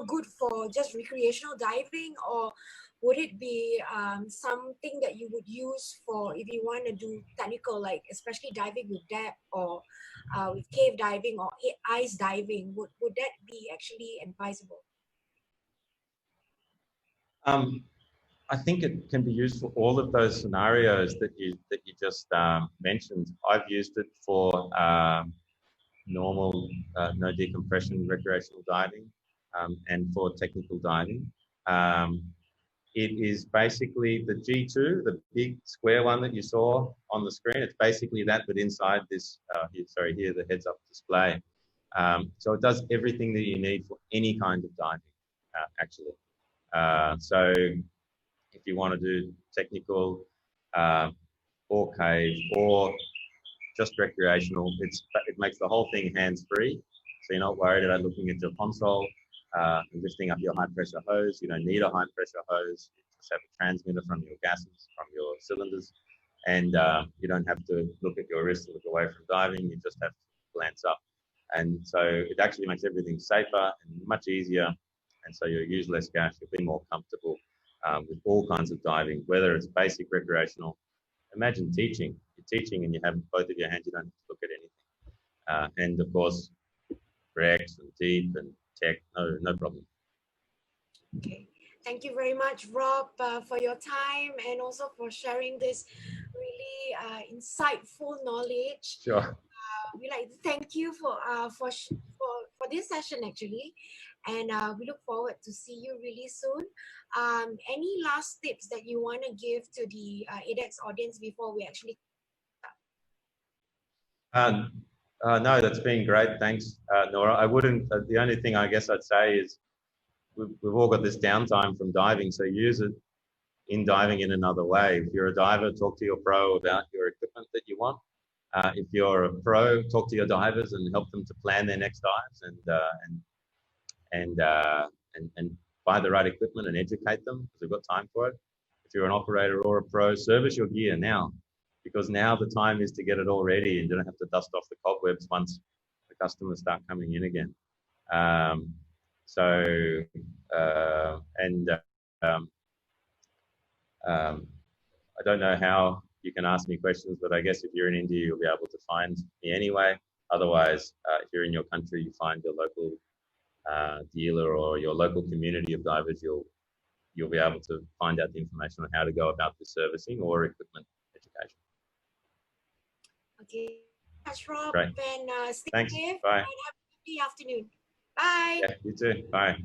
good for just recreational diving, or would it be something that you would use for if you want to do technical, like especially diving with depth, or with cave diving or ice diving? Would that be actually advisable? I think it can be used for all of those scenarios that you just mentioned. I've used it for normal no decompression recreational diving and for technical diving. It is basically the G2, the big square one that you saw on the screen. It's basically that, but inside this, here, the heads-up display. So it does everything that you need for any kind of diving, actually. So if you want to do technical or cave or just recreational, it makes the whole thing hands-free. So you're not worried about looking at your console and lifting up your high-pressure hose. You don't need a high-pressure hose. You just have a transmitter from your gases, from your cylinders. And you don't have to look at your wrist to look away from diving. You just have to glance up. And so it actually makes everything safer and much easier. And so you'll use less gas. You'll be more comfortable with all kinds of diving, whether it's basic recreational imagine teaching. You're teaching and you have both of your hands, you don't have to look at anything. And of course, Rex and Deep and Tech, no problem. Okay. Thank you very much, Rob, for your time and also for sharing this really insightful knowledge. Sure. We like to thank you for this session actually, and we look forward to see you really soon. Any last tips that you want to give to the ADEX audience before we actually? No, that's been great. Thanks, Nora. I wouldn't. The only thing I guess I'd say is we've all got this downtime from diving, so use it in diving in another way. If you're a diver, talk to your pro about your equipment that you want. If you're a pro, talk to your divers and help them to plan their next dives and buy the right equipment and educate them because they've got time for it. If you're an operator or a pro, service your gear now, because now the time is to get it all ready and you don't have to dust off the cobwebs once the customers start coming in again. I don't know how you can ask me questions, but I guess if you're in India, you'll be able to find me anyway. Otherwise, if you're in your country, you find your local dealer or your local community of divers, you'll be able to find out the information on how to go about the servicing or equipment education. Okay, thanks, Rob. Great. And stay Thanks. safe. Bye. And have a lovely afternoon. Bye. Yeah, you too. Bye.